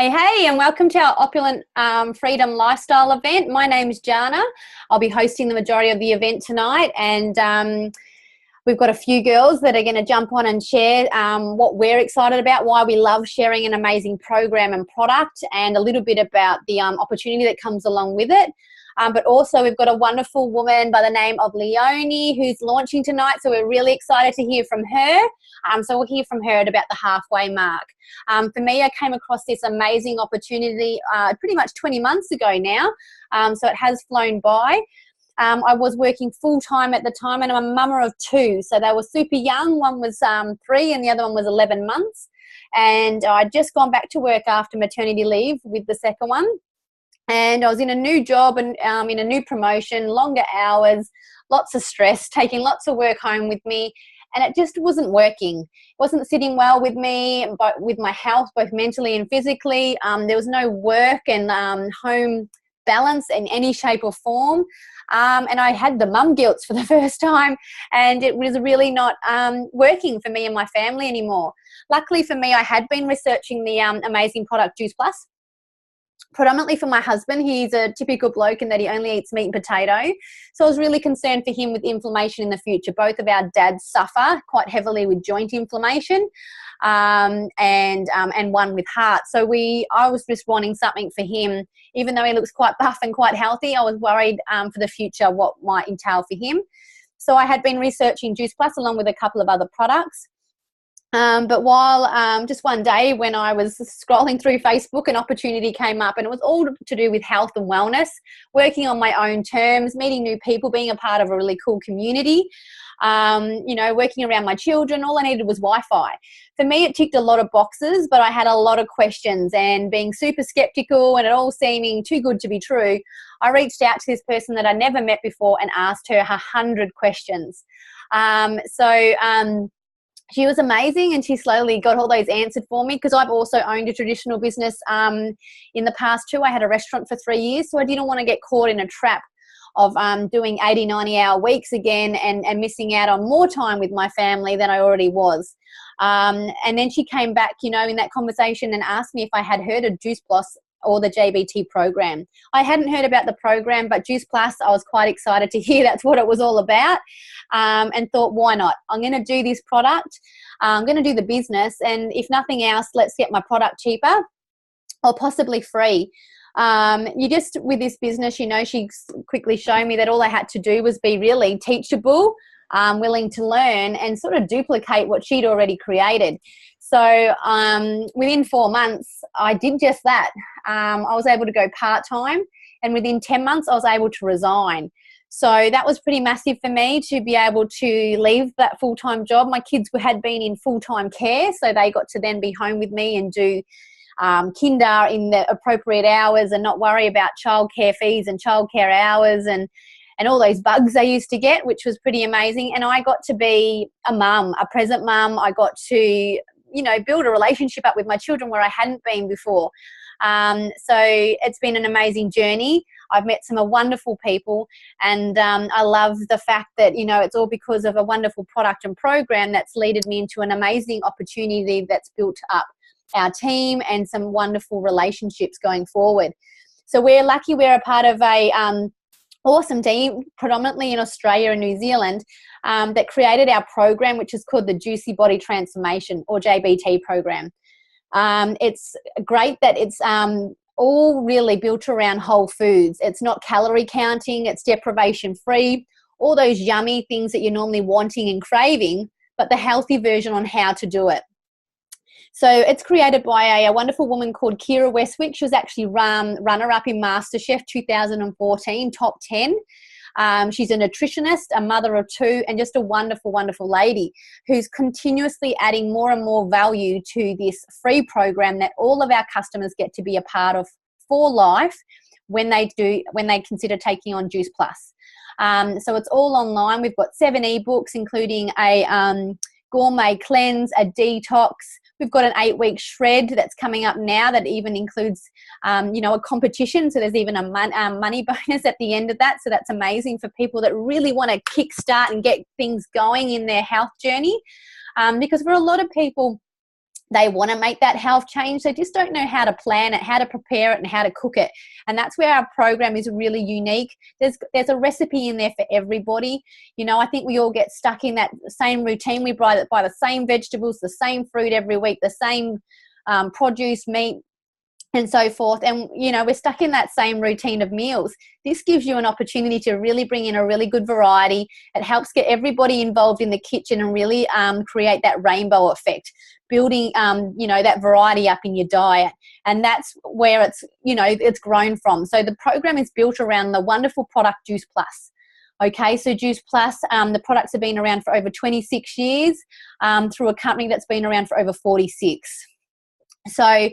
Hey, and welcome to our Opulent Freedom Lifestyle event. My name's Jana. I'll be hosting the majority of the event tonight, and we've got a few girls that are going to jump on and share what we're excited about, why we love sharing an amazing program and product, and a little bit about the opportunity that comes along with it. But also we've got a wonderful woman by the name of Leonie who's launching tonight, so we're really excited to hear from her. So we'll hear from her at about the halfway mark. For me, I came across this amazing opportunity pretty much 20 months ago now, so it has flown by. I was working full-time at the time, and I'm a mama of two, so they were super young. One was 3 and the other one was 11 months. And I'd just gone back to work after maternity leave with the second one. And I was in a new job and in a new promotion, longer hours, lots of stress, taking lots of work home with me. And it just wasn't working. It wasn't sitting well with me, but with my health, both mentally and physically. There was no work and home balance in any shape or form. And I had the mum guilt for the first time, and it was really not working for me and my family anymore. Luckily for me, I had been researching the amazing product Juice Plus. Predominantly for my husband. He's a typical bloke in that he only eats meat and potato. So I was really concerned for him with inflammation in the future. Both of our dads suffer quite heavily with joint inflammation and one with heart. So I was just wanting something for him. Even though he looks quite buff and quite healthy, I was worried for the future what might entail for him. So I had been researching Juice Plus along with a couple of other products. But while just one day when I was scrolling through Facebook, an opportunity came up, and it was all to do with health and wellness, working on my own terms, meeting new people, being a part of a really cool community, working around my children. All I needed was Wi-Fi. For me, it ticked a lot of boxes, but I had a lot of questions, and being super skeptical and it all seeming too good to be true, I reached out to this person that I never met before and asked her 100 questions. She was amazing, and she slowly got all those answered for me, because I've also owned a traditional business in the past too. I had a restaurant for 3 years, so I didn't want to get caught in a trap of doing 80, 90-hour weeks again and missing out on more time with my family than I already was. And then she came back, in that conversation and asked me if I had heard of Juice Plus or the JBT program. I hadn't heard about the program, but Juice Plus, I was quite excited to hear that's what it was all about, and thought, why not? I'm going to do this product. I'm going to do the business, and if nothing else, let's get my product cheaper or possibly free. With this business, she quickly showed me that all I had to do was be really teachable, willing to learn, and sort of duplicate what she'd already created. So within 4 months, I did just that. I was able to go part-time, and within 10 months, I was able to resign. So that was pretty massive for me to be able to leave that full-time job. My kids had been in full-time care, so they got to then be home with me and do kinder in the appropriate hours and not worry about childcare fees and childcare hours and all those bugs they used to get, which was pretty amazing. And I got to be a mum, a present mum. I got to build a relationship up with my children where I hadn't been before. So it's been an amazing journey. I've met some wonderful people, and I love the fact that, it's all because of a wonderful product and program that's led me into an amazing opportunity that's built up our team and some wonderful relationships going forward. So we're lucky we're a part of a awesome team, predominantly in Australia and New Zealand, that created our program, which is called the Juicy Body Transformation, or JBT program. It's great that it's all really built around whole foods. It's not calorie counting, it's deprivation free, all those yummy things that you're normally wanting and craving, but the healthy version on how to do it. So it's created by a wonderful woman called Kira Westwick. She was actually runner-up in MasterChef 2014, top 10. She's a nutritionist, a mother of two, and just a wonderful, wonderful lady who's continuously adding more and more value to this free program that all of our customers get to be a part of for life when they consider taking on Juice Plus. So it's all online. We've got 7 ebooks, including a gourmet cleanse, a detox. We've got an 8-week shred that's coming up now that even includes, a competition. So there's even a money bonus at the end of that. So that's amazing for people that really want to kickstart and get things going in their health journey. Because for a lot of people, They want to make that health change. They just don't know how to plan it, how to prepare it, and how to cook it. And that's where our program is really unique. There's a recipe in there for everybody. You know, I think we all get stuck in that same routine. We buy the same vegetables, the same fruit every week, the same produce, meat, and so forth. And, you know, we're stuck in that same routine of meals. This gives you an opportunity to really bring in a really good variety. It helps get everybody involved in the kitchen and really create that rainbow effect, building, you know, that variety up in your diet. And that's where it's, you know, it's grown from. So the program is built around the wonderful product Juice Plus. Okay, so Juice Plus, the products have been around for over 26 years through a company that's been around for over 46. So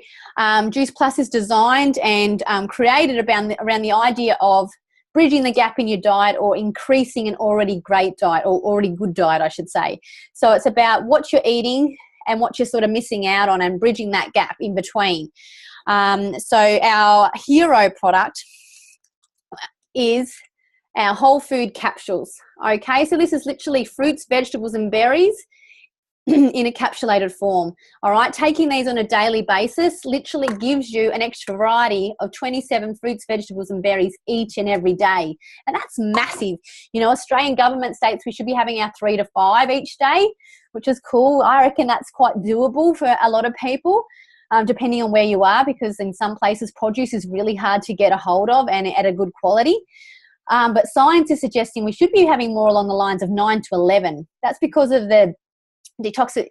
Juice Plus is designed and created around the idea of bridging the gap in your diet or increasing an already great diet, or already good diet, I should say. So it's about what you're eating and what you're sort of missing out on and bridging that gap in between. So our hero product is our whole food capsules. Okay, so this is literally fruits, vegetables and berries in a capsulated form. All right, taking these on a daily basis literally gives you an extra variety of 27 fruits, vegetables and berries each and every day. And that's massive. You know, Australian government states we should be having our 3 to 5 each day, which is cool. I reckon that's quite doable for a lot of people, depending on where you are, because in some places produce is really hard to get a hold of and at a good quality. But science is suggesting we should be having more along the lines of 9 to 11. That's because of the toxicity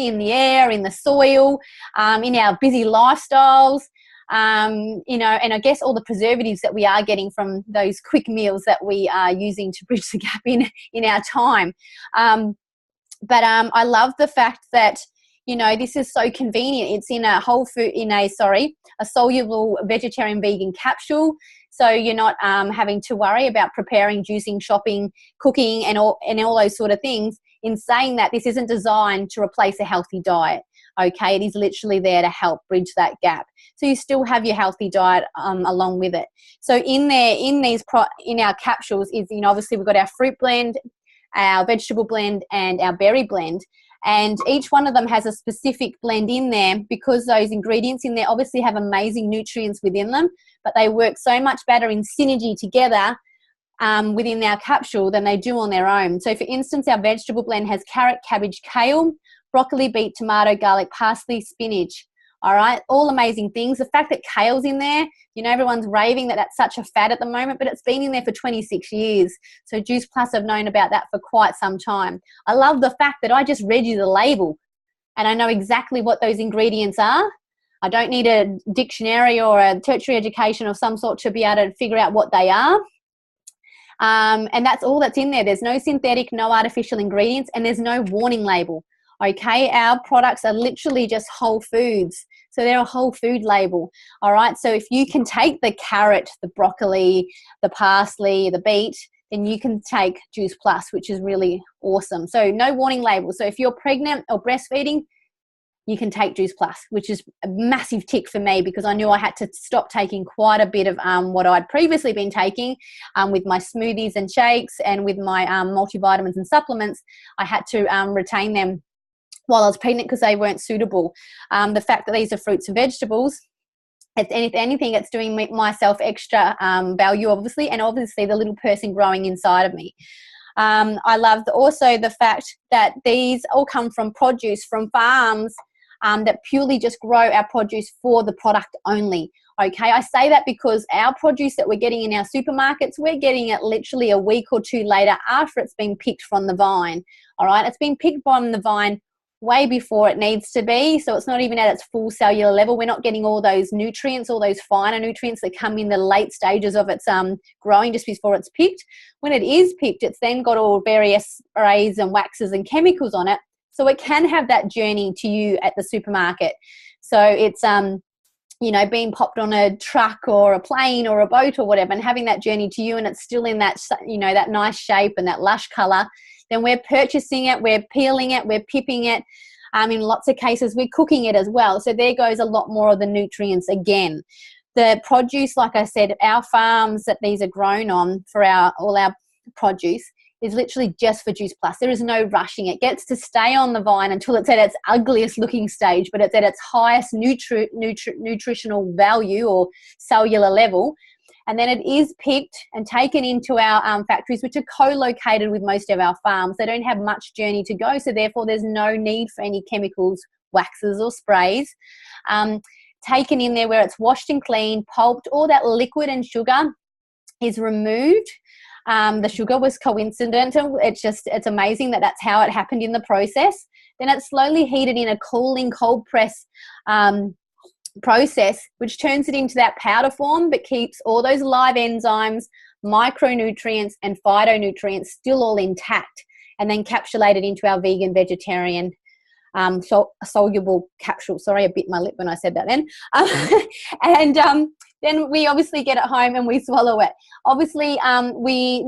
in the air, in the soil, in our busy lifestyles, you know, and I guess all the preservatives that we are getting from those quick meals that we are using to bridge the gap in our time. But I love the fact that, you know, this is so convenient. It's in a a soluble vegetarian vegan capsule. So you're not having to worry about preparing, juicing, shopping, cooking, and all those sort of things. In saying that, this isn't designed to replace a healthy diet. Okay, it is literally there to help bridge that gap. So you still have your healthy diet along with it. So in our capsules is, you know, obviously we've got our fruit blend, our vegetable blend, and our berry blend. And each one of them has a specific blend in there because those ingredients in there obviously have amazing nutrients within them, but they work so much better in synergy together within our capsule than they do on their own. So for instance, our vegetable blend has carrot, cabbage, kale, broccoli, beet, tomato, garlic, parsley, spinach. All right, all amazing things. The fact that kale's in there, you know, everyone's raving that that's such a fad at the moment, but it's been in there for 26 years. So Juice Plus have known about that for quite some time. I love the fact that I just read you the label and I know exactly what those ingredients are. I don't need a dictionary or a tertiary education of some sort to be able to figure out what they are. And that's all that's in there. There's no synthetic, no artificial ingredients, and there's no warning label. Okay, our products are literally just whole foods. So they're a whole food label. All right, so if you can take the carrot, the broccoli, the parsley, the beet, then you can take Juice Plus, which is really awesome. So no warning label. So if you're pregnant or breastfeeding, you can take Juice Plus, which is a massive tick for me because I knew I had to stop taking quite a bit of what I'd previously been taking with my smoothies and shakes and with my multivitamins and supplements. I had to retain them while I was pregnant because they weren't suitable. The fact that these are fruits and vegetables, if anything, it's doing myself extra value, obviously, and obviously the little person growing inside of me. I love also the fact that these all come from produce from farms that purely just grow our produce for the product only. Okay, I say that because our produce that we're getting in our supermarkets, we're getting it literally a week or two later after it's been picked from the vine. All right, it's been picked from the vine way before it needs to be, so it's not even at its full cellular level. We're not getting all those nutrients, all those finer nutrients that come in the late stages of its growing just before it's picked. When it is picked, it's then got all various sprays and waxes and chemicals on it, so it can have that journey to you at the supermarket. So it's you know, being popped on a truck or a plane or a boat or whatever and having that journey to you, and it's still in that, you know, that nice shape and that lush color. Then we're purchasing it, we're peeling it, we're pipping it. In lots of cases, we're cooking it as well. So there goes a lot more of the nutrients again. The produce, like I said, our farms that these are grown on for all our produce is literally just for Juice Plus. There is no rushing. It gets to stay on the vine until it's at its ugliest looking stage, but it's at its highest nutritional value or cellular level. And then it is picked and taken into our factories, which are co-located with most of our farms. They don't have much journey to go, so therefore there's no need for any chemicals, waxes or sprays. Taken in there where it's washed and cleaned, pulped, all that liquid and sugar is removed. The sugar was coincidental. It's amazing that that's how it happened in the process. Then it's slowly heated in a cooling cold press process, which turns it into that powder form, but keeps all those live enzymes, micronutrients and phytonutrients still all intact, and then encapsulated into our vegan vegetarian soluble capsule. Sorry, I bit my lip when I said that then. Then we obviously get it home and we swallow it. Obviously, we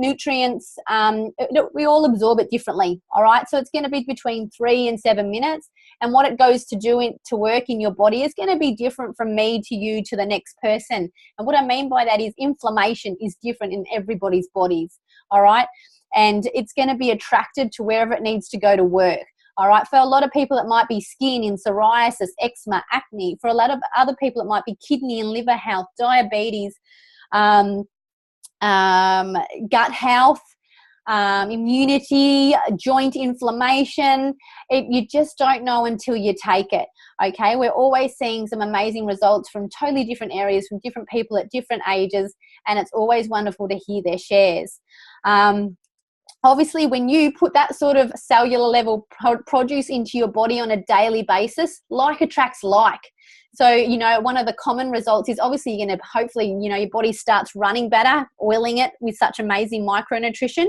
all absorb it differently, all right? So it's going to be between 3 and 7 minutes. And what it goes to do to work in your body is going to be different from me to you to the next person. And what I mean by that is inflammation is different in everybody's bodies, all right? And it's going to be attracted to wherever it needs to go to work. All right, for a lot of people, it might be skin in psoriasis, eczema, acne. For a lot of other people, it might be kidney and liver health, diabetes, gut health, immunity, joint inflammation. You just don't know until you take it, okay? We're always seeing some amazing results from totally different areas, from different people at different ages, and it's always wonderful to hear their shares. Obviously, when you put that sort of cellular level produce into your body on a daily basis, like attracts like. So, you know, one of the common results is obviously you're going to hopefully, you know, your body starts running better, oiling it with such amazing micronutrition.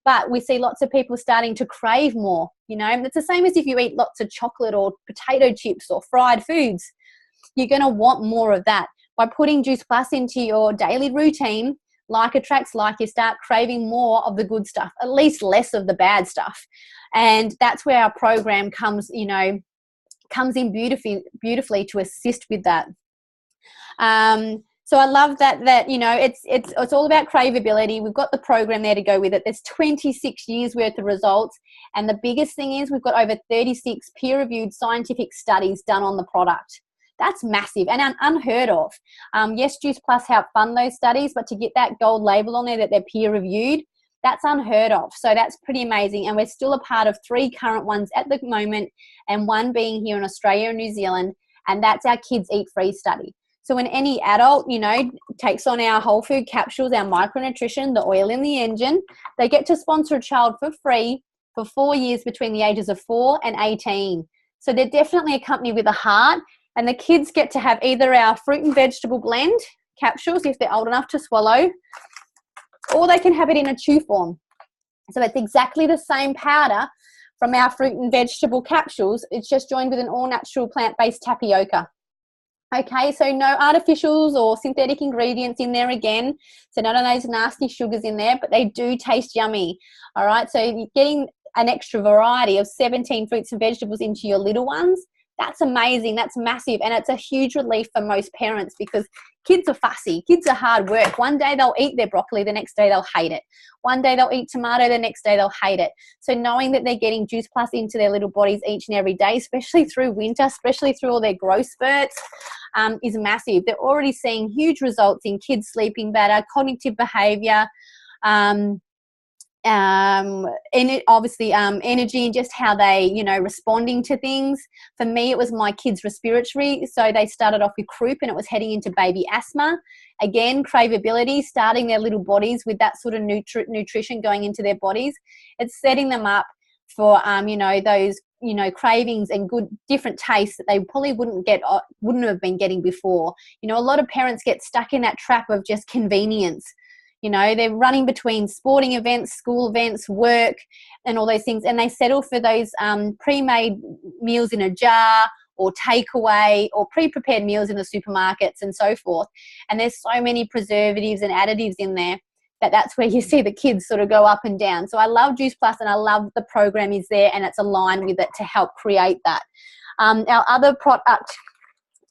But we see lots of people starting to crave more, you know. It's the same as if you eat lots of chocolate or potato chips or fried foods. You're going to want more of that. By putting Juice Plus into your daily routine, like attracts like, you start craving more of the good stuff, at least less of the bad stuff. And that's where our program comes in beautifully to assist with that. So I love that you know, it's all about craveability. We've got the program there to go with it. There's 26 years worth of results. And the biggest thing is we've got over 36 peer-reviewed scientific studies done on the product. That's massive and unheard of. Yes, Juice Plus helped fund those studies, but to get that gold label on there that they're peer-reviewed, that's unheard of. So that's pretty amazing. And we're still a part of 3 current ones at the moment, and 1 being here in Australia and New Zealand, and that's our Kids Eat Free study. So when any adult, you know, takes on our whole food capsules, our micronutrition, the oil in the engine, they get to sponsor a child for free for 4 years between the ages of 4 and 18. So they're definitely a company with a heart. And the kids get to have either our fruit and vegetable blend capsules if they're old enough to swallow, or they can have it in a chew form. So it's exactly the same powder from our fruit and vegetable capsules. It's just joined with an all-natural plant-based tapioca. Okay, so no artificials or synthetic ingredients in there again. So none of those nasty sugars in there, but they do taste yummy. All right, so you're getting an extra variety of 17 fruits and vegetables into your little ones. That's amazing. That's massive. And it's a huge relief for most parents because kids are fussy. Kids are hard work. One day they'll eat their broccoli, the next day they'll hate it. One day they'll eat tomato, the next day they'll hate it. So knowing that they're getting Juice Plus into their little bodies each and every day, especially through winter, especially through all their growth spurts, is massive. They're already seeing huge results in kids sleeping better, cognitive behavior, obviously energy and just how they, you know, responding to things. For me, it was my kids' respiratory. So they started off with croup and it was heading into baby asthma. Again, craveability, starting their little bodies with that sort of nutrition going into their bodies. It's setting them up for, you know, those, you know, cravings and good different tastes that they probably wouldn't have been getting before. You know, a lot of parents get stuck in that trap of just convenience. You know, they're running between sporting events, school events, work, and all those things. And they settle for those pre-made meals in a jar or takeaway or pre-prepared meals in the supermarkets and so forth. And there's so many preservatives and additives in there that's where you see the kids sort of go up and down. So I love Juice Plus and I love the program is there and it's aligned with it to help create that. Our other product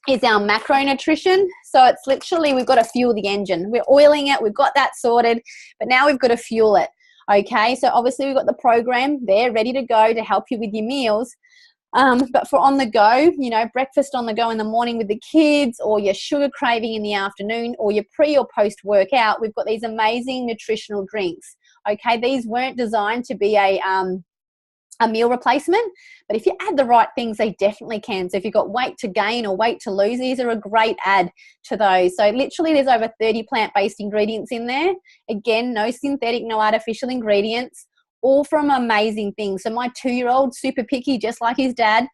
is our macronutrition. So it's literally, we've got to fuel the engine. We're oiling it. We've got that sorted, but now we've got to fuel it. Okay, so obviously we've got the program there ready to go to help you with your meals. But for on the go, you know, breakfast on the go in the morning with the kids, or your sugar craving in the afternoon, or your pre or post workout, we've got these amazing nutritional drinks. Okay, these weren't designed to be a meal replacement, but if you add the right things, they definitely can. So if you've got weight to gain or weight to lose, these are a great add to those. So literally there's over 30 plant-based ingredients in there. Again, no synthetic, no artificial ingredients, all from amazing things. So my 2-year-old, super picky, just like his dad.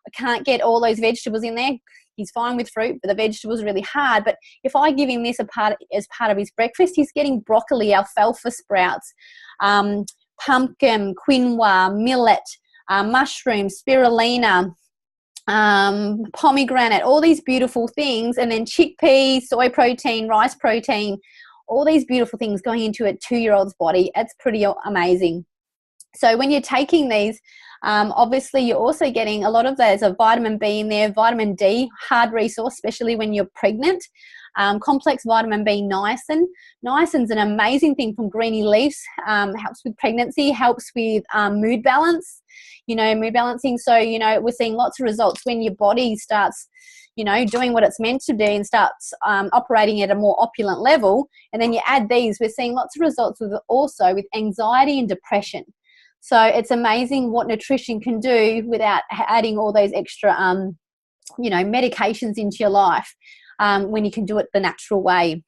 I can't get all those vegetables in there. He's fine with fruit, but the vegetables are really hard. But if I give him this as part of his breakfast, he's getting broccoli, alfalfa sprouts, pumpkin, quinoa, millet, mushroom, spirulina, pomegranate, all these beautiful things, and then chickpea, soy protein, rice protein, all these beautiful things going into a 2-year-old's body. It's pretty amazing. So when you're taking these, obviously you're also getting a lot of there's a vitamin B in there, vitamin D, hard resource, especially when you're pregnant. Complex vitamin B, niacin. Niacin's an amazing thing from greeny leaves. Helps with pregnancy, helps with mood balance, you know, mood balancing. So, you know, we're seeing lots of results when your body starts, you know, doing what it's meant to do and starts operating at a more opulent level. And then you add these, we're seeing lots of results with also with anxiety and depression. So it's amazing what nutrition can do without adding all those extra, you know, medications into your life. When you can do it the natural way.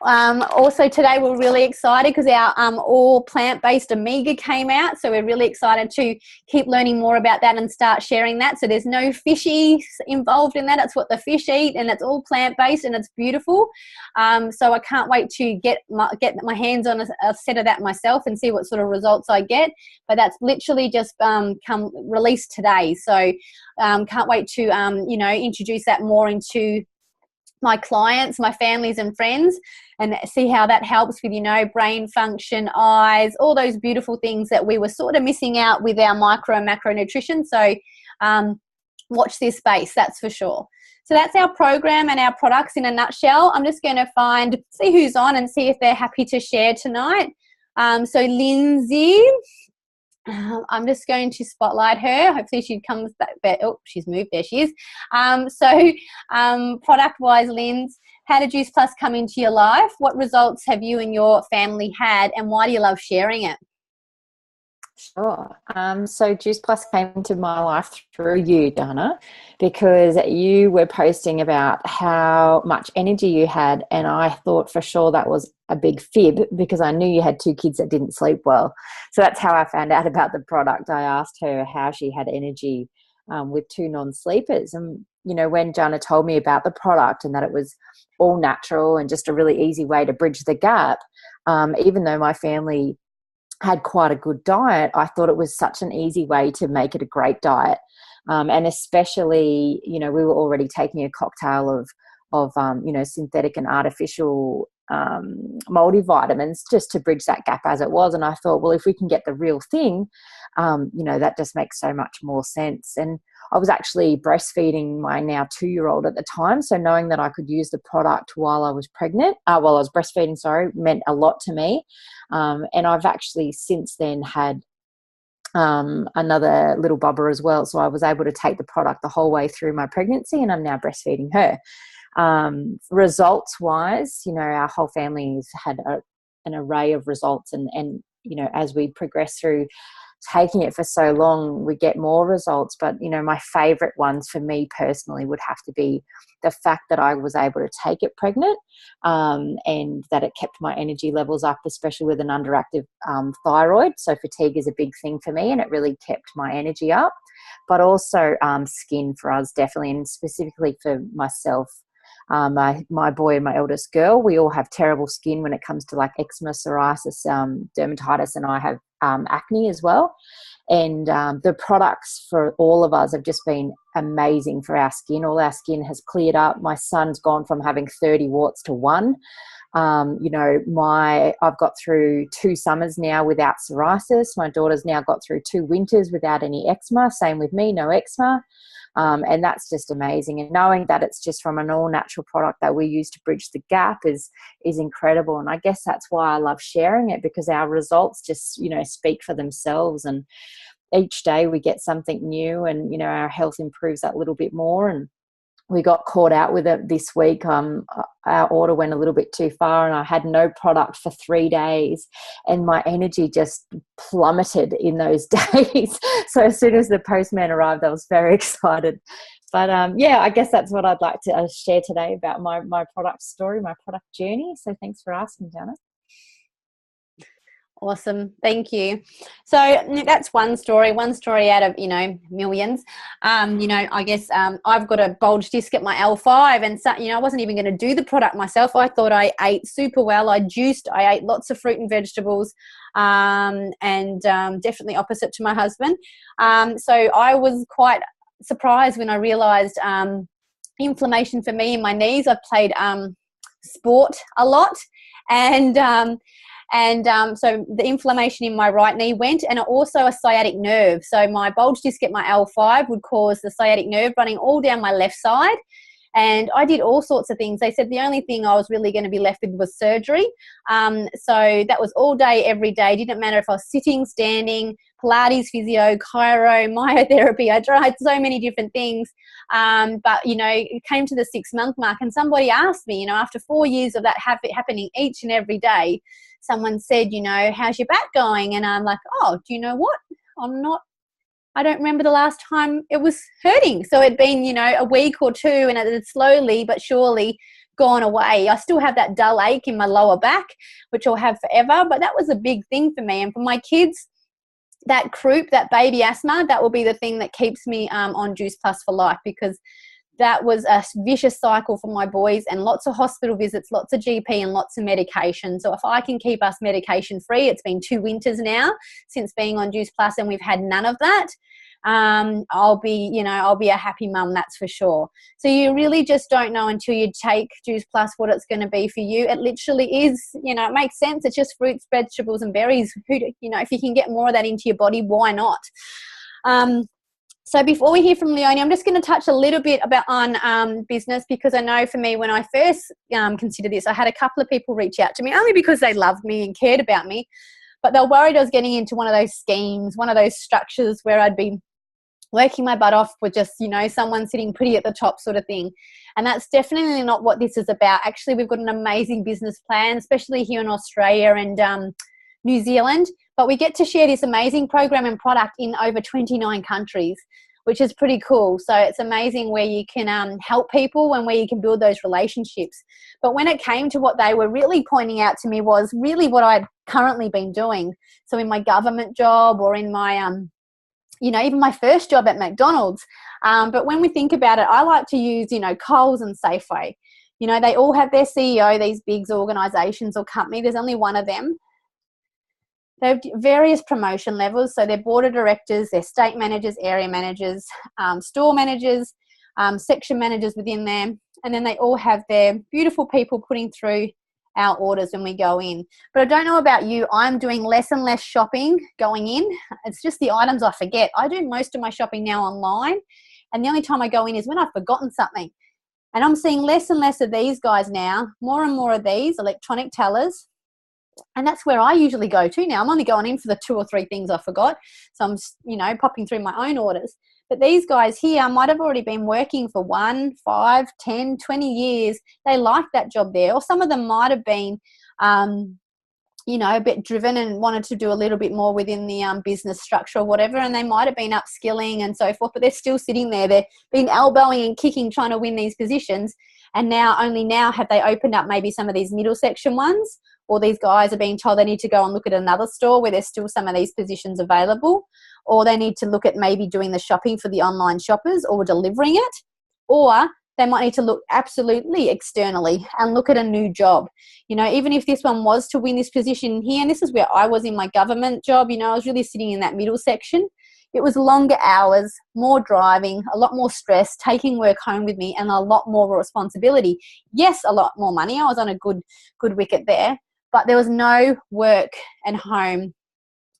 Also today we're really excited because our all plant-based omega came out, so we're really excited to keep learning more about that and start sharing that. So there's no fishies involved in that. It's what the fish eat, and it's all plant-based, and it's beautiful. So I can't wait to get my hands on a set of that myself and see what sort of results I get. But that's literally just come released today, so can't wait to you know, introduce that more into my clients, my families and friends, and see how that helps with, you know, brain function, eyes, all those beautiful things that we were sort of missing out with our micro and macro nutrition. So watch this space, that's for sure. So that's our program and our products in a nutshell. I'm just going to see who's on and see if they're happy to share tonight. So Lindsay, I'm just going to spotlight her. Hopefully she comes back. Oh, she's moved. There she is. Product-wise, Linz, how did Juice Plus come into your life? What results have you and your family had, and why do you love sharing it? Sure. So Juice Plus came into my life through you, Dana, because you were posting about how much energy you had, and I thought for sure that was a big fib because I knew you had 2 kids that didn't sleep well. So that's how I found out about the product. I asked her how she had energy with 2 non-sleepers. And, you know, when Jana told me about the product and that it was all natural and just a really easy way to bridge the gap, even though my family had quite a good diet, I thought it was such an easy way to make it a great diet. And especially, you know, we were already taking a cocktail of you know, synthetic and artificial multivitamins just to bridge that gap as it was. And I thought, well, if we can get the real thing, you know, that just makes so much more sense. And I was actually breastfeeding my now 2-year-old at the time. So knowing that I could use the product while I was breastfeeding, meant a lot to me. And I've actually since then had another little bubba as well. So I was able to take the product the whole way through my pregnancy, and I'm now breastfeeding her. Results wise, you know, our whole family's had an array of results, and, you know, as we progress through taking it for so long, we get more results. But, you know, my favorite ones for me personally would have to be the fact that I was able to take it pregnant, and that it kept my energy levels up, especially with an underactive thyroid. So fatigue is a big thing for me, and it really kept my energy up. But also skin for us, definitely, and specifically for myself. My boy and my eldest girl, we all have terrible skin when it comes to like eczema, psoriasis, dermatitis, and I have acne as well. And the products for all of us have just been amazing for our skin. All our skin has cleared up. My son's gone from having 30 warts to 1. You know, I've got through 2 summers now without psoriasis. My daughter's now got through 2 winters without any eczema. Same with me, no eczema. And that's just amazing. And knowing that it's just from an all natural product that we use to bridge the gap is incredible. And I guess that's why I love sharing it, because our results just, speak for themselves. And each day we get something new, and, our health improves that little bit more. And we got caught out with it this week. Our order went a little bit too far, and I had no product for 3 days, and my energy just plummeted in those days. So as soon as the postman arrived, I was very excited. But I guess that's what I'd like to share today about my product story, my product journey. So thanks for asking, Janet. Awesome. Thank you. So that's one story out of, millions. I guess I've got a bulge disc at my L5, and so, I wasn't even going to do the product myself. I thought I ate super well. I ate lots of fruit and vegetables, and definitely opposite to my husband. So I was quite surprised when I realized inflammation for me in my knees. I've played sport a lot, and so the inflammation in my right knee went, and also a sciatic nerve. So my bulge disc at my L5 would cause the sciatic nerve running all down my left side. And I did all sorts of things. They said the only thing I was really going to be left with was surgery. So that was all day, every day. Didn't matter if I was sitting, standing, Pilates, physio, chiro, myotherapy. I tried so many different things. But, it came to the 6-month mark, and somebody asked me, after 4 years of that happening each and every day, someone said, how's your back going? And I'm like, oh, do you know what? I don't remember the last time it was hurting. So it'd been, a week or two, and it had slowly but surely gone away. I still have that dull ache in my lower back, which I'll have forever, but that was a big thing for me. And for my kids, that croup, that baby asthma, that will be the thing that keeps me on Juice Plus for life, because that was a vicious cycle for my boys, and lots of hospital visits, lots of GP, and lots of medication. So if I can keep us medication free, it's been 2 winters now since being on Juice Plus, and we've had none of that. I'll be a happy mum, that's for sure. So you really just don't know until you take Juice Plus what it's going to be for you. It literally is, it makes sense. It's just fruits, vegetables, and berries. If you can get more of that into your body, why not? So before we hear from Leonie, I'm just going to touch a little bit on business, because I know for me, when I first considered this, I had a couple of people reach out to me, only because they loved me and cared about me, but they were worried I was getting into one of those schemes, one of those structures where I'd be working my butt off with just, someone sitting pretty at the top sort of thing. And that's definitely not what this is about. Actually, we've got an amazing business plan, especially here in Australia and New Zealand, but we get to share this amazing program and product in over 29 countries, which is pretty cool. So it's amazing where you can help people and where you can build those relationships. But when it came to what they were really pointing out to me was really what I'd currently been doing. So in my government job, or in my, even my first job at McDonald's. But when we think about it, I like to use, Coles and Safeway. They all have their CEO, these big organisations or company. There's only one of them. They have various promotion levels. So they're board of directors, they're state managers, area managers, store managers, section managers within there. And then they all have their beautiful people putting through our orders when we go in. But I don't know about you, I'm doing less and less shopping going in. It's just the items I forget. I do most of my shopping now online, and the only time I go in is when I've forgotten something. And I'm seeing less and less of these guys now, more and more of these electronic tellers. And that's where I usually go to now. I'm only going in for the 2 or 3 things I forgot. So I'm, popping through my own orders. But these guys here might have already been working for 1, 5, 10, 20 years. They like that job there. Or some of them might have been, a bit driven and wanted to do a little bit more within the business structure or whatever. And they might have been upskilling and so forth, but they're still sitting there. They've been elbowing and kicking, trying to win these positions. And only now have they opened up maybe some of these middle section ones, or these guys are being told they need to go and look at another store where there's still some of these positions available, or they need to look at maybe doing the shopping for the online shoppers or delivering it, or they might need to look absolutely externally and look at a new job. Even if this one was to win this position here, and this is where I was in my government job, I was really sitting in that middle section. It was longer hours, more driving, a lot more stress, taking work home with me, and a lot more responsibility. Yes, a lot more money. I was on a good wicket there, but there was no work and home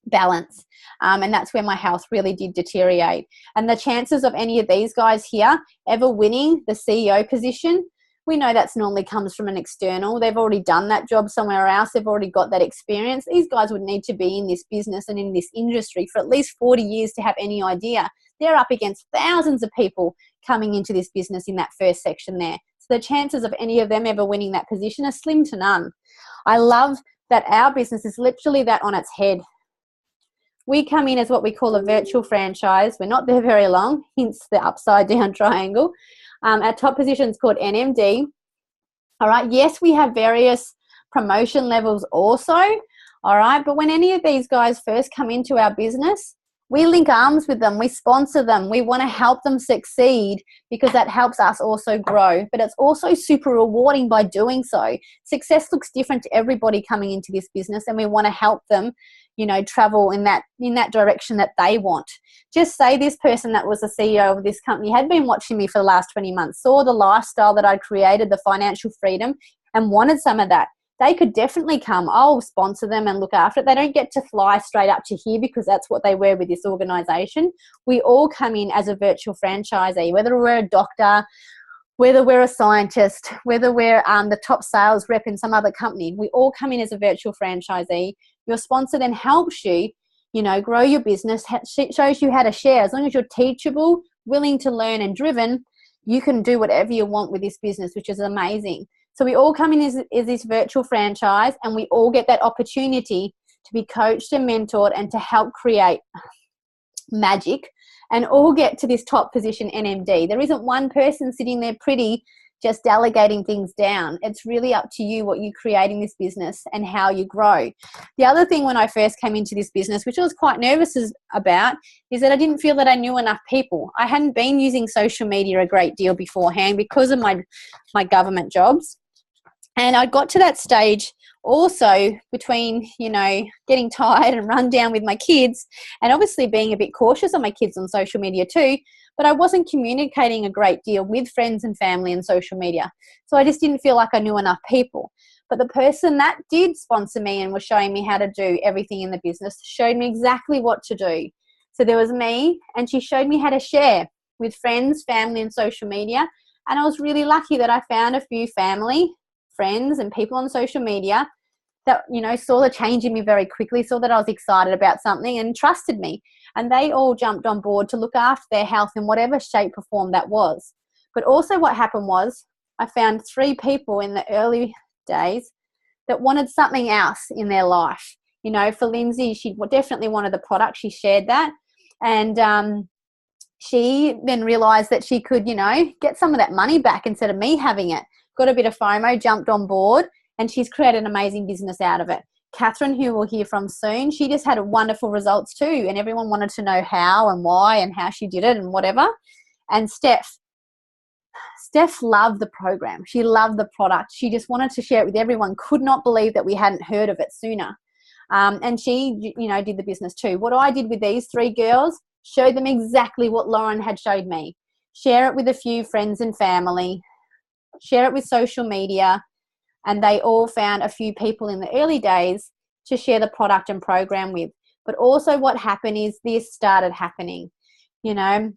balance. And that's where my health really did deteriorate. And the chances of any of these guys here ever winning the CEO position, we know that's normally comes from an external. They've already done that job somewhere else. They've already got that experience. These guys would need to be in this business and in this industry for at least 40 years to have any idea. They're up against thousands of people coming into this business in that first section there. So the chances of any of them ever winning that position are slim to none. I love that our business is literally that on its head. We come in as what we call a virtual franchise. We're not there very long, hence the upside down triangle. Our top position is called NMD. All right. Yes, we have various promotion levels also. All right. But when any of these guys first come into our business, we link arms with them. We sponsor them. We want to help them succeed because that helps us also grow. But it's also super rewarding by doing so. Success looks different to everybody coming into this business, and we want to help them, you know, travel in that direction that they want. Just say this person that was the CEO of this company had been watching me for the last 20 months, saw the lifestyle that I'd created, the financial freedom, and wanted some of that. They could definitely come. I'll sponsor them and look after it. They don't get to fly straight up to here because that's what they wear with this organization. We all come in as a virtual franchisee, whether we're a doctor, whether we're a scientist, whether we're the top sales rep in some other company. We all come in as a virtual franchisee. Your sponsor then helps you, you know, grow your business, shows you how to share. As long as you're teachable, willing to learn and driven, you can do whatever you want with this business, which is amazing. So we all come in as this virtual franchise, and we all get that opportunity to be coached and mentored and to help create magic and all get to this top position NMD. There isn't one person sitting there pretty just delegating things down. It's really up to you what you create in this business and how you grow. The other thing when I first came into this business, which I was quite nervous about, is that I didn't feel that I knew enough people. I hadn't been using social media a great deal beforehand because of my government jobs. And I got to that stage also between, you know, getting tired and run down with my kids and obviously being a bit cautious on my kids on social media too, but I wasn't communicating a great deal with friends and family and social media. So I just didn't feel like I knew enough people. But the person that did sponsor me and was showing me how to do everything in the business showed me exactly what to do. So there was me, and she showed me how to share with friends, family, and social media. And I was really lucky that I found a few family, friends, and people on social media that, you know, saw the change in me very quickly, saw that I was excited about something and trusted me. And they all jumped on board to look after their health in whatever shape or form that was. But also what happened was I found 3 people in the early days that wanted something else in their life. You know, for Lindsay, she definitely wanted the product. She shared that. And she then realized that she could, you know, get some of that money back instead of me having it. Got a bit of FOMO, jumped on board, and she's created an amazing business out of it. Catherine, who we'll hear from soon, she just had wonderful results too, and everyone wanted to know how and why and how she did it and whatever. And Steph loved the program. She loved the product. She just wanted to share it with everyone, could not believe that we hadn't heard of it sooner. And she, you know, did the business too. What I did with these 3 girls, showed them exactly what Lauren had showed me. Share it with a few friends and family, share it with social media, and they all found a few people in the early days to share the product and program with. But also what happened is this started happening. You know,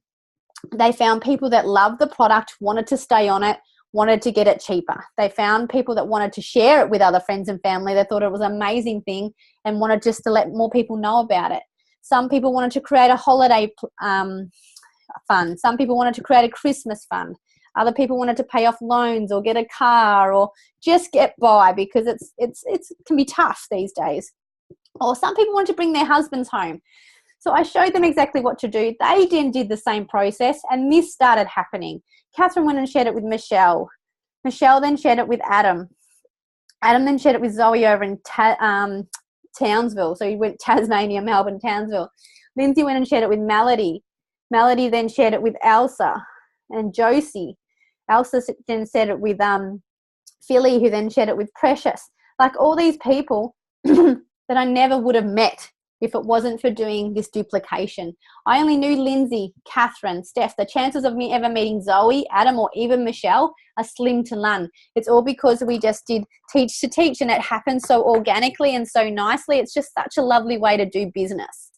they found people that loved the product, wanted to stay on it, wanted to get it cheaper. They found people that wanted to share it with other friends and family. They thought it was an amazing thing and wanted just to let more people know about it. Some people wanted to create a holiday fund. Some people wanted to create a Christmas fund. Other people wanted to pay off loans or get a car or just get by because it can be tough these days. Or some people wanted to bring their husbands home. So I showed them exactly what to do. They then did the same process, and this started happening. Catherine went and shared it with Michelle. Michelle then shared it with Adam. Adam then shared it with Zoe over in Townsville. So he went Tasmania, Melbourne, Townsville. Lindsay went and shared it with Melody. Melody then shared it with Elsa and Josie. Elsa then shared it with Philly, who then shared it with Precious. Like all these people that I never would have met if it wasn't for doing this duplication. I only knew Lindsay, Catherine, Steph. The chances of me ever meeting Zoe, Adam, or even Michelle are slim to none. It's all because we just did teach to teach, and it happened so organically and so nicely. It's just such a lovely way to do business.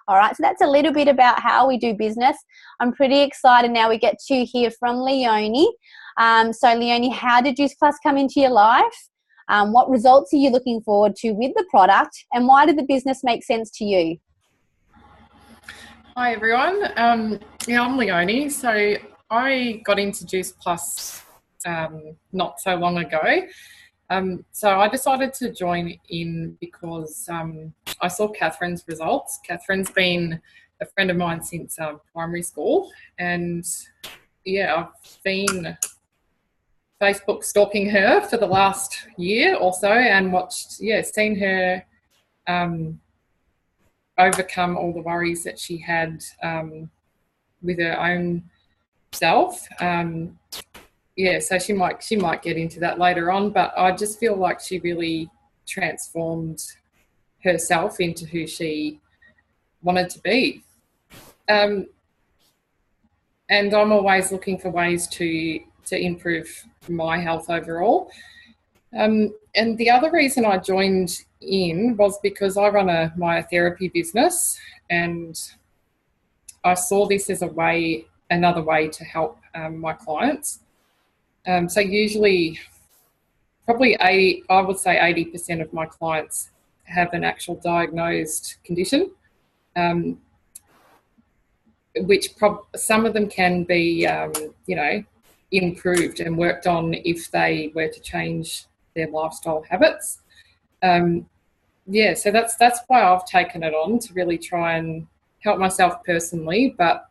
All right, so that's a little bit about how we do business. I'm pretty excited now we get to hear from Leonie. So Leonie, how did Juice Plus come into your life? What results are you looking forward to with the product, and why did the business make sense to you? Hi everyone. Yeah, I'm Leonie. So I got into Juice Plus not so long ago. So I decided to join in because I saw Catherine's results. Catherine's been a friend of mine since primary school, and yeah, I've been Facebook stalking her for the last year or so, and seen her overcome all the worries that she had with her own self. So she might get into that later on, but I just feel like she really transformed herself into who she wanted to be. And I'm always looking for ways to improve my health overall. And the other reason I joined in was because I run a myotherapy business, and I saw this as another way to help my clients. So usually, probably I would say 80% of my clients have an actual diagnosed condition, which some of them can be, improved and worked on if they were to change their lifestyle habits. So that's why I've taken it on, to really try and help myself personally, but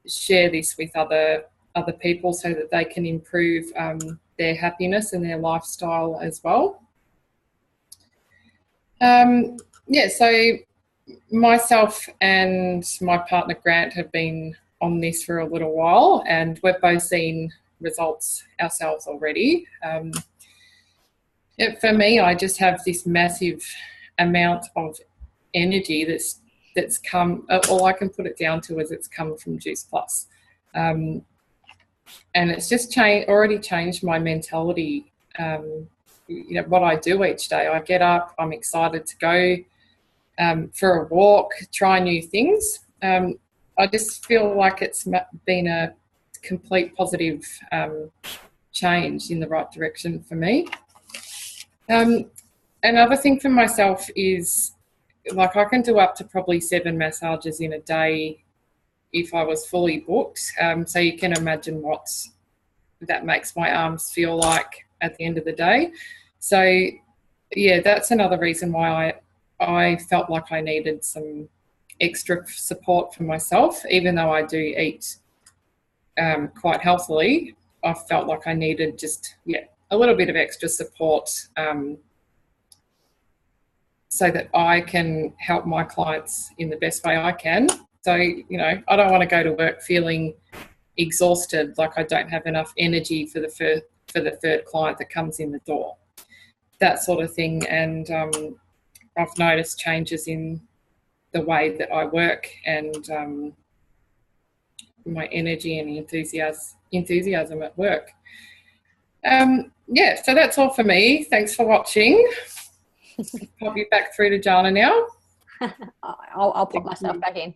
share this with other people so that they can improve their happiness and their lifestyle as well. So myself and my partner Grant have been on this for a little while, and we've both seen results ourselves already. For me, I just have this massive amount of energy that's come. All I can put it down to is it's come from Juice Plus, and it's just already changed my mentality. What I do each day. I get up, I'm excited to go for a walk, try new things. I just feel like it's been a complete positive change in the right direction for me. Another thing for myself is, like, I can do up to probably 7 massages in a day if I was fully booked. So you can imagine what that makes my arms feel like at the end of the day. So yeah, that's another reason why I felt like I needed some extra support for myself. Even though I do eat quite healthily, I felt like I needed just a little bit of extra support so that I can help my clients in the best way I can. So, I don't want to go to work feeling exhausted, like I don't have enough energy for the third client that comes in the door, that sort of thing. And I've noticed changes in the way that I work and my energy and enthusiasm at work. So that's all for me. Thanks for watching. Pop you back through to Jana now. I'll put myself back in.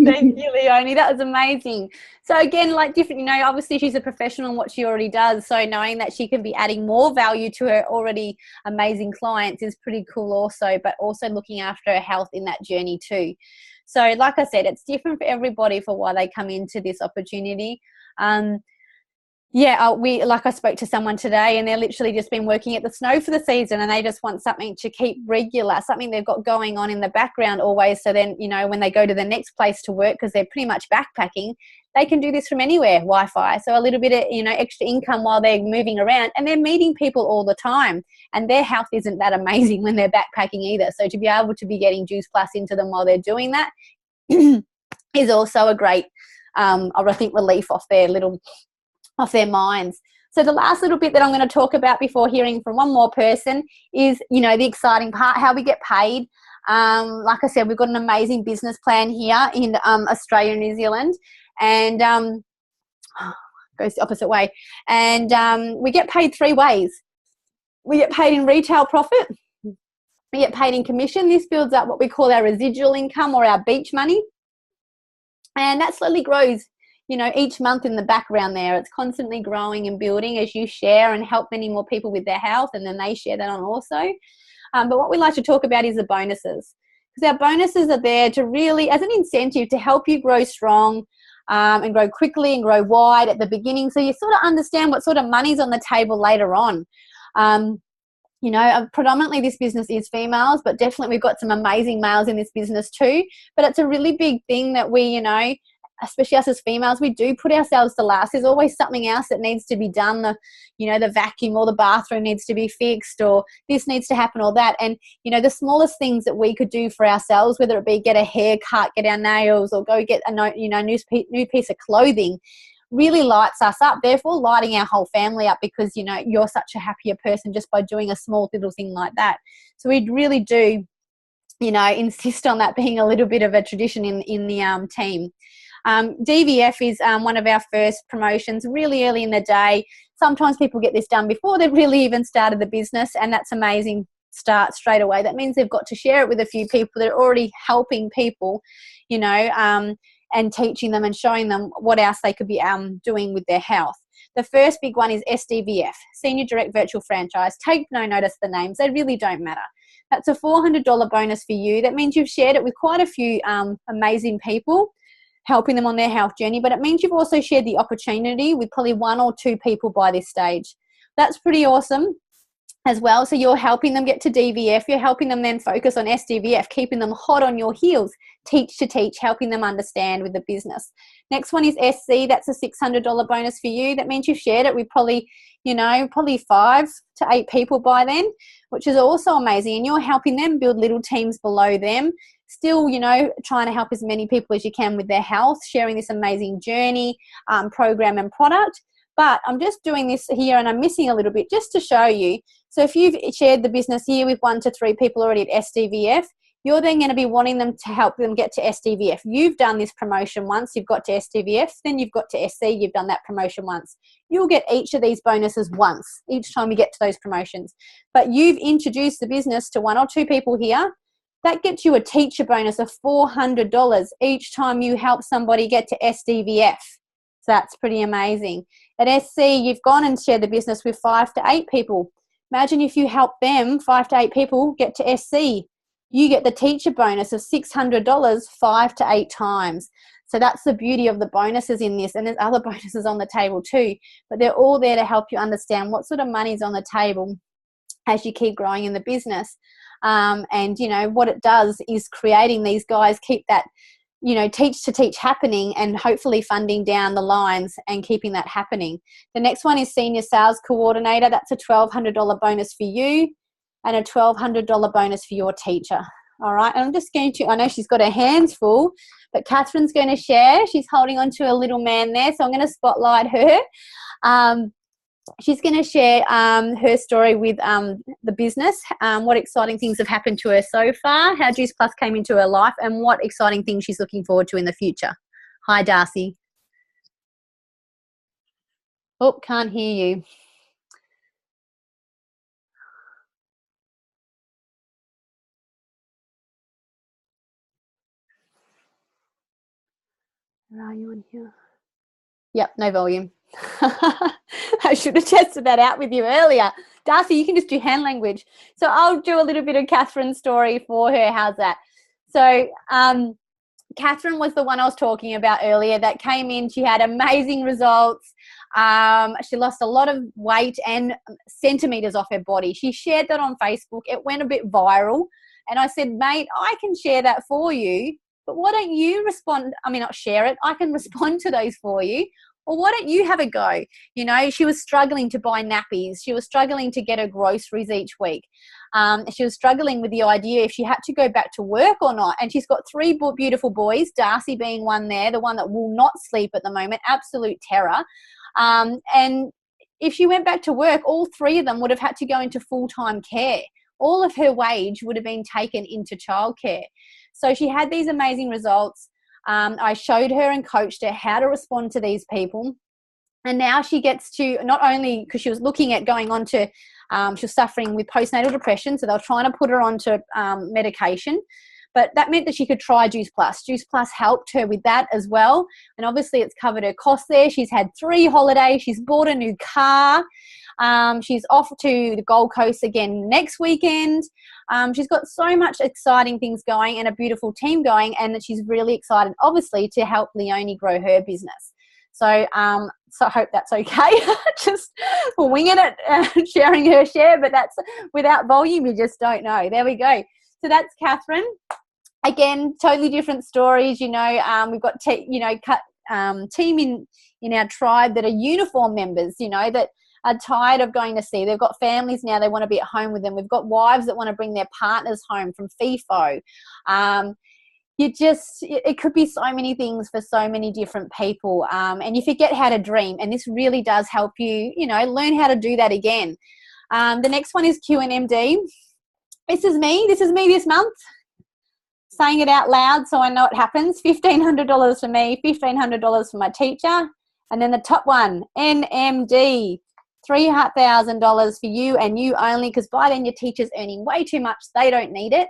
Thank you, Leonie. That was amazing. So again, like different, obviously she's a professional in what she already does. So knowing that she can be adding more value to her already amazing clients is pretty cool also, but also looking after her health in that journey too. So like I said, it's different for everybody for why they come into this opportunity. I spoke to someone today, and they're literally just been working at the snow for the season, and they just want something to keep regular, something they've got going on in the background always. So then, when they go to the next place to work, because they're pretty much backpacking, they can do this from anywhere, Wi-Fi. So a little bit of, extra income while they're moving around, and they're meeting people all the time, and their health isn't that amazing when they're backpacking either. So to be able to be getting Juice Plus into them while they're doing that is also a great, I think, relief off their minds. So the last little bit that I'm going to talk about before hearing from one more person is, the exciting part, how we get paid. Like I said, we've got an amazing business plan here in Australia and New Zealand, and goes the opposite way. And we get paid 3 ways. We get paid in retail profit. We get paid in commission. This builds up what we call our residual income, or our beach money. And that slowly grows, each month in the background there. It's constantly growing and building as you share and help many more people with their health, and then they share that on also. But what we like to talk about is the bonuses, because our bonuses are there to really, as an incentive, to help you grow strong and grow quickly and grow wide at the beginning, so you sort of understand what sort of money's on the table later on. Predominantly this business is females, but definitely we've got some amazing males in this business too. But it's a really big thing that we, especially us as females, we do put ourselves to last. There's always something else that needs to be done. The vacuum or the bathroom needs to be fixed, or this needs to happen, or that. And, the smallest things that we could do for ourselves, whether it be get a haircut, get our nails, or go get a new piece of clothing, really lights us up, therefore lighting our whole family up, because you're such a happier person just by doing a small little thing like that. So we really do insist on that being a little bit of a tradition in the team. DVF is one of our first promotions really early in the day. Sometimes people get this done before they've really even started the business, and that's amazing. Start straight away. That means they've got to share it with a few people. They're already helping people, and teaching them and showing them what else they could be doing with their health. The first big one is SDVF, Senior Direct Virtual Franchise. Take no notice of the names. They really don't matter. That's a $400 bonus for you. That means you've shared it with quite a few amazing people, helping them on their health journey, but it means you've also shared the opportunity with probably 1 or 2 people by this stage. That's pretty awesome as well. So you're helping them get to DVF, you're helping them then focus on SDVF, keeping them hot on your heels, teach to teach, helping them understand with the business. Next one is SC. That's a $600 bonus for you. That means you've shared it with probably 5 to 8 people by then, which is also amazing. And you're helping them build little teams below them, still, trying to help as many people as you can with their health, sharing this amazing journey, program and product. But I'm just doing this here, and I'm missing a little bit just to show you. So if you've shared the business here with 1 to 3 people already at SDVF, you're then going to be wanting them to help them get to SDVF. You've done this promotion once, you've got to SDVF, then you've got to SC, you've done that promotion once. You'll get each of these bonuses once, each time you get to those promotions. But you've introduced the business to 1 or 2 people here. That gets you a teacher bonus of $400 each time you help somebody get to SDVF. So that's pretty amazing. At SC, you've gone and shared the business with 5 to 8 people. Imagine if you help them, 5 to 8 people, get to SC. You get the teacher bonus of $600 5 to 8 times. So that's the beauty of the bonuses in this. And there's other bonuses on the table too, but they're all there to help you understand what sort of money's on the table as you keep growing in the business. And, what it does is creating these guys, keep that, teach to teach happening, and hopefully funding down the lines and keeping that happening. The next one is Senior Sales Coordinator. That's a $1,200 bonus for you and a $1,200 bonus for your teacher. All right. And I'm just going to, I know she's got her hands full, but Catherine's going to share. She's holding on to a little man there, so I'm going to spotlight her. She's going to share her story with the business, what exciting things have happened to her so far, how Juice Plus came into her life, and what exciting things she's looking forward to in the future. Hi, Darcy. Oh, can't hear you. Where are you on here? Yep, no volume. I should have tested that out with you earlier. Darcy, you can just do hand language. So I'll do a little bit of Catherine's story for her. How's that? So Catherine was the one I was talking about earlier that came in. She had amazing results. She lost a lot of weight and centimetres off her body. She shared that on Facebook. It went a bit viral. And I said, mate, I can share that for you, but why don't you respond? I mean, not share it. I can respond to those for you. Or why don't you have a go? She was struggling to buy nappies. She was struggling to get her groceries each week. She was struggling with the idea if she had to go back to work or not. And she's got 3 beautiful boys, Darcy being one there, the one that will not sleep at the moment, absolute terror. And if she went back to work, all 3 of them would have had to go into full-time care. all of her wage would have been taken into childcare. So she had these amazing results. I showed her and coached her how to respond to these people. And now she gets to, not only because she was looking at going on to, she was suffering with postnatal depression, so they were trying to put her onto medication, but that meant that she could try Juice Plus. Juice Plus helped her with that as well, and obviously it's covered her costs there. She's had 3 holidays. She's bought a new car. She's off to the Gold Coast again next weekend. She's got so much exciting things going and a beautiful team going, and that she's really excited, obviously, to help Leonie grow her business. So I hope that's okay. Just winging it, sharing her share, but that's without volume, you just don't know. There we go. So that's Catherine. Again, totally different stories. We've got team in our tribe that are uniform members. That are tired of going to sea. They've got families now. They want to be at home with them. We've got wives that want to bring their partners home from FIFO. It could be so many things for so many different people, and you forget how to dream, and this really does help you learn how to do that again. The next one is QNMD. This is me this month, saying it out loud so I know it happens. $1,500 for me, $1,500 for my teacher, and then the top one, NMD, $3,000 for you and you only, because by then your teacher's earning way too much, they don't need it.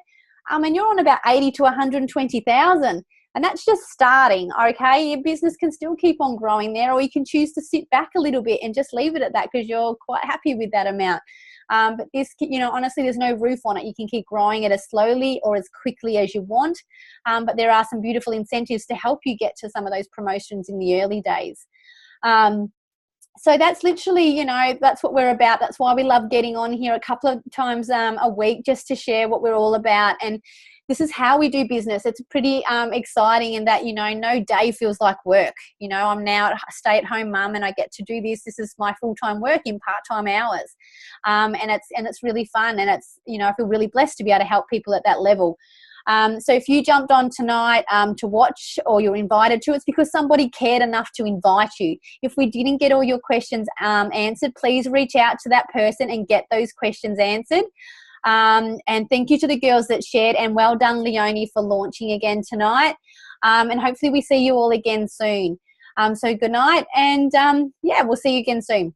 And you're on about 80 to 120,000, and that's just starting. Okay, your business can still keep on growing there, or you can choose to sit back a little bit and just leave it at that because you're quite happy with that amount. But this, honestly, there's no roof on it. You can keep growing it as slowly or as quickly as you want. But there are some beautiful incentives to help you get to some of those promotions in the early days. So that's literally, that's what we're about. That's why we love getting on here a couple of times a week, just to share what we're all about. And this is how we do business. It's pretty exciting in that, no day feels like work. I'm now a stay-at-home mum and I get to do this. This is my full-time work in part-time hours. And it's really fun. And it's, I feel really blessed to be able to help people at that level. So if you jumped on tonight to watch, or you're invited to, it's because somebody cared enough to invite you. If we didn't get all your questions answered, please reach out to that person and get those questions answered. And thank you to the girls that shared, and well done, Leonie, for launching again tonight. And hopefully we see you all again soon. So good night, and we'll see you again soon.